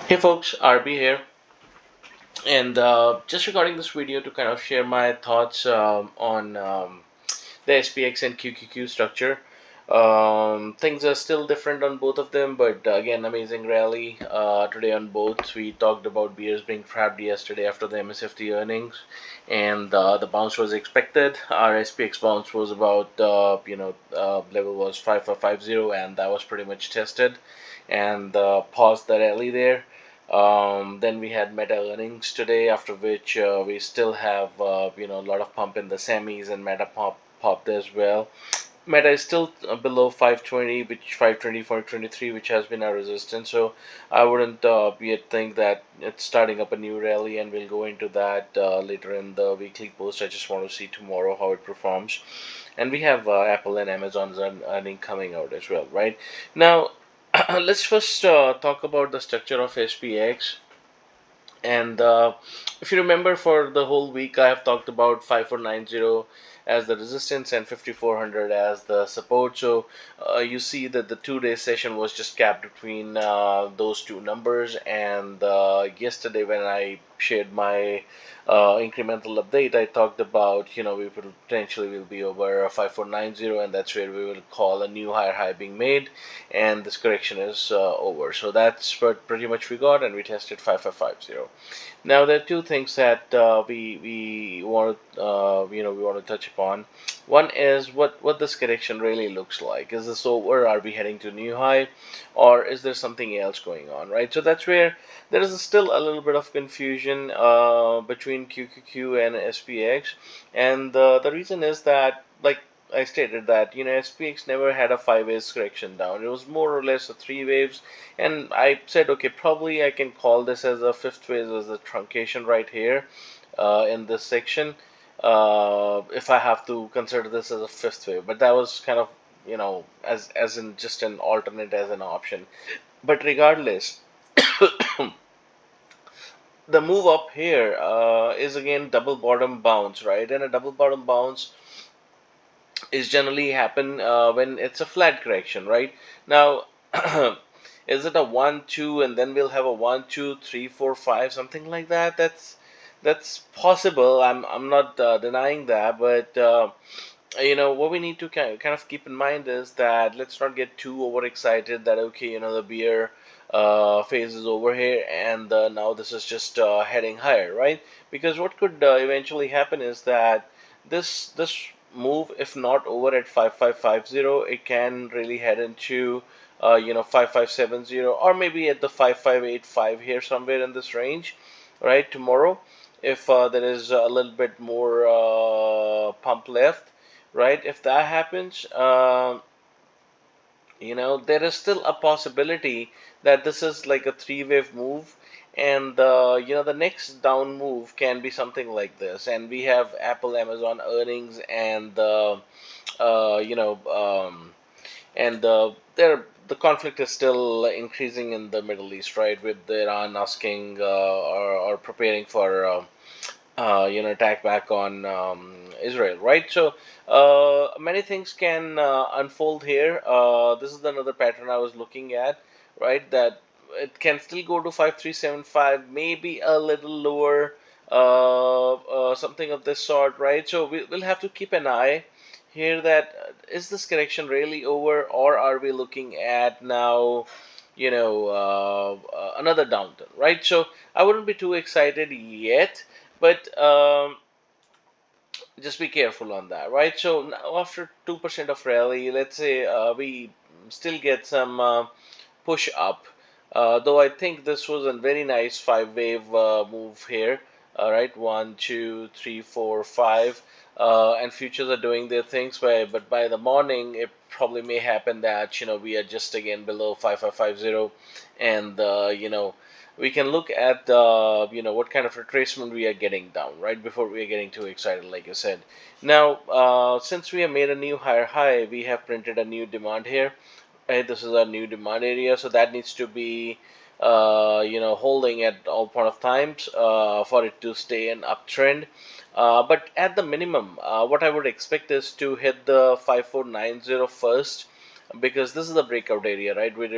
Hey folks, RB here, and just recording this video to kind of share my thoughts on the SPX and QQQ structure. Things are still different on both of them, but again, amazing rally today on both. We talked about beers being trapped yesterday after the MSFT earnings, and the bounce was expected. Our SPX bounce was about level was 5450, and that was pretty much tested, and paused the rally there. Then we had Meta earnings today, after which we still have a lot of pump in the semis and Meta popped as well. Meta is still below 520, which 520, 423, which has been our resistance. So I wouldn't yet think that it's starting up a new rally, and we'll go into that later in the weekly post. I just want to see tomorrow how it performs. And we have Apple and Amazon's earning coming out as well, right? Now, let's first talk about the structure of SPX. And if you remember, for the whole week, I have talked about 5490 as the resistance and 5400 as the support. So you see that the 2 day session was just capped between those two numbers. And yesterday, when I shared my incremental update, I talked about, we potentially will be over 5490, and that's where we will call a new higher high being made, and this correction is over. So that's what pretty much we got, and we tested 5550. Now there are two things that we want to we want to touch upon. One is what this correction really looks like. Is this over? Are we heading to new high, or is there something else going on? Right. So that's where there is still a little bit of confusion between QQQ and SPX, and the reason is that, like I stated, that SPX never had a 5 waves correction down. It was more or less a 3 waves, and I said, okay, probably I can call this as a fifth wave, as a truncation right here in this section, if I have to consider this as a fifth wave. But that was kind of, as in just an alternate, as an option. But regardless, the move up here is again double bottom bounce, right? And a double bottom bounce is generally happen when it's a flat correction, right? Now, is it a 1 2 and then we'll have a 1 2 3 4 5, something like that? That's possible. I'm not denying that, but what we need to kind of keep in mind is that let's not get too overexcited that, okay, the beer phase is over here, and now this is just heading higher, right? Because what could eventually happen is that this move, if not over at 5550, it can really head into 5570, or maybe at the 5585 here, somewhere in this range, right, tomorrow, if there is a little bit more pump left, right? If that happens, there is still a possibility that this is like a 3 wave move, and the next down move can be something like this. And we have Apple, Amazon earnings, and uh, you know, um, the conflict is still increasing in the Middle East, right? With Iran asking or preparing for attack back on Israel, right? So many things can unfold here. This is another pattern I was looking at, right? That it can still go to 5375, maybe a little lower, something of this sort, right? So we'll have to keep an eye here, that is this correction really over, or are we looking at now, another downturn, right? So I wouldn't be too excited yet, but just be careful on that, right? So now, after 2% of rally, let's say we still get some push up, though I think this was a very nice 5 wave move here. All right, 1 2 3 4 5, and futures are doing their things. But by the morning, it probably may happen that we are just again below 5550, and we can look at what kind of retracement we are getting down, right, before we are getting too excited, like I said. Now, since we have made a new higher high, we have printed a new demand here, right? This is our new demand area, so that needs to be holding at all point of times for it to stay an uptrend. But at the minimum, what I would expect is to hit the 5490 first, because this is the breakout area, right? Where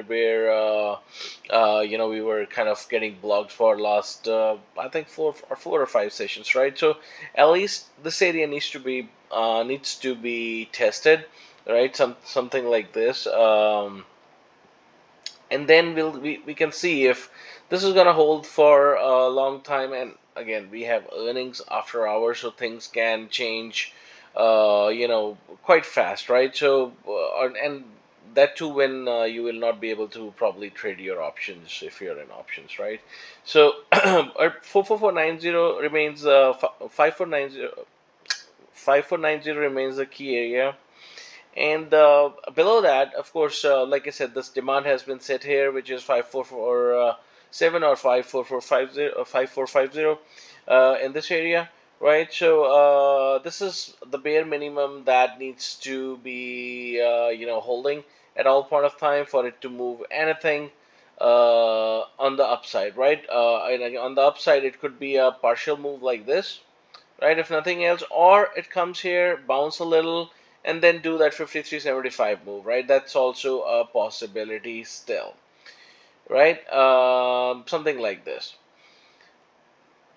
we were kind of getting blocked for last I think 4 or 5 sessions, right? So at least this area needs to be tested, right? Something like this. And then we can see if this is going to hold for a long time. And again, we have earnings after hours, so things can change quite fast, right? So and that too when you will not be able to probably trade your options if you're in options, right? So 44490 remains 5490 remains the key area. And below that, of course, like I said, this demand has been set here, which is 5447 or 5450 in this area, right? So this is the bare minimum that needs to be holding at all point of time for it to move anything on the upside, right? And on the upside, it could be a partial move like this, right? If nothing else, or it comes here, bounce a little, and then do that 53.75 move, right? That's also a possibility still, right? Something like this,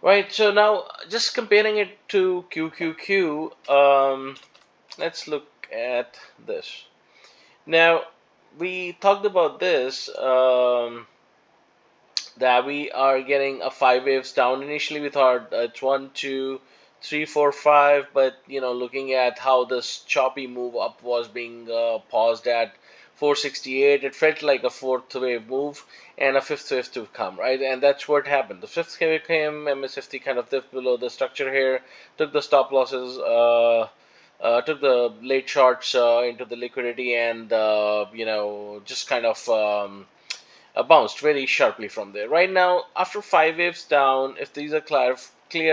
right? So now, just comparing it to QQQ, let's look at this. Now, we talked about this. That we are getting a 5 waves down. Initially, we thought it's 1, 2, 3, 4, 5, but looking at how this choppy move up was being paused at 468, it felt like a fourth wave move and a fifth wave to come, right? And that's what happened. The fifth wave came, MS50 kind of dipped below the structure here, took the stop losses. Took the late shorts into the liquidity and just kind of bounced very sharply from there. Right now, after 5 waves down, if these are clear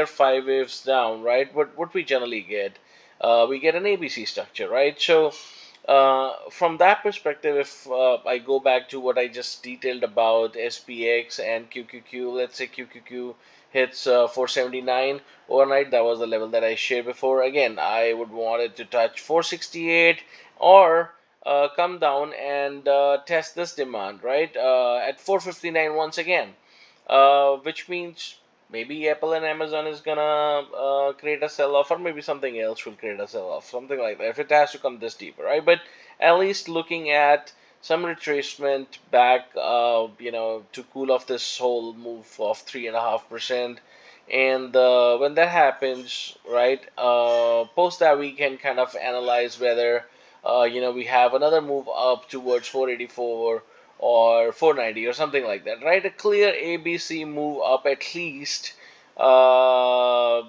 5 waves down, right, what we generally get, we get an ABC structure, right? So from that perspective, if I go back to what I just detailed about SPX and QQQ, let's say QQQ hits 479 overnight, that was the level that I shared before. Again, I would want it to touch 468 or come down and test this demand, right, at 459 once again, which means maybe Apple and Amazon is gonna create a sell-off, or maybe something else will create a sell-off, something like that. If it has to come this deeper, right? But at least looking at some retracement back, to cool off this whole move of 3.5%. And when that happens, right, post that we can kind of analyze whether we have another move up towards 484 or 490 or something like that, right? A clear ABC move up at least after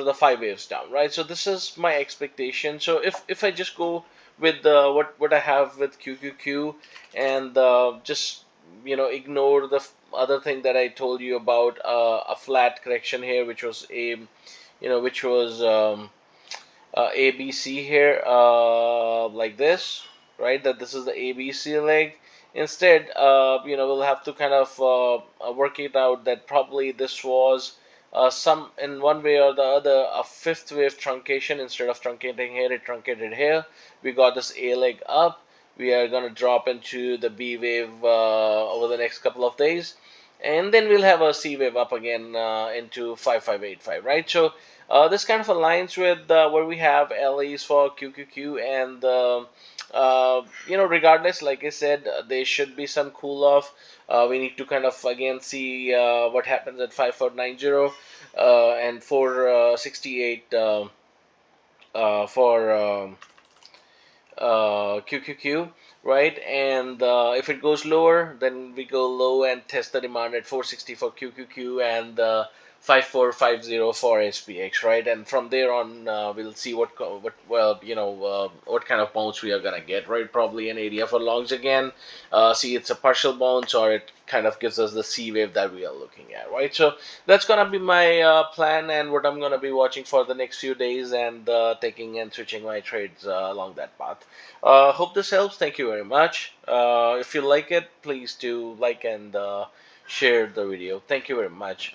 the 5 waves down, right? So this is my expectation. So if I just go with what I have with QQQ and just ignore the other thing that I told you about, a flat correction here, which was ABC here, like this, right? That this is the ABC leg. Instead, we'll have to kind of work it out that probably this was some in one way or the other a fifth wave truncation. Instead of truncating here, it truncated here. We got this A leg up. We are going to drop into the B wave over the next couple of days, and then we'll have a C wave up again into 5585, right? So this kind of aligns with where we have LEs for QQQ, and regardless, like I said, there should be some cool off. We need to kind of again see what happens at 5490 and 468 for QQQ, right? And if it goes lower, then we go low and test the demand at 460 for QQQ and 5450 for SPX, right? And from there on, we'll see what kind of bounce we are gonna get, right? Probably an area for longs again. See, it's a partial bounce, or it kind of gives us the C wave that we are looking at, right? So that's gonna be my plan and what I'm gonna be watching for the next few days, and taking and switching my trades along that path. Hope this helps. Thank you very much. If you like it, please do like and share the video. Thank you very much.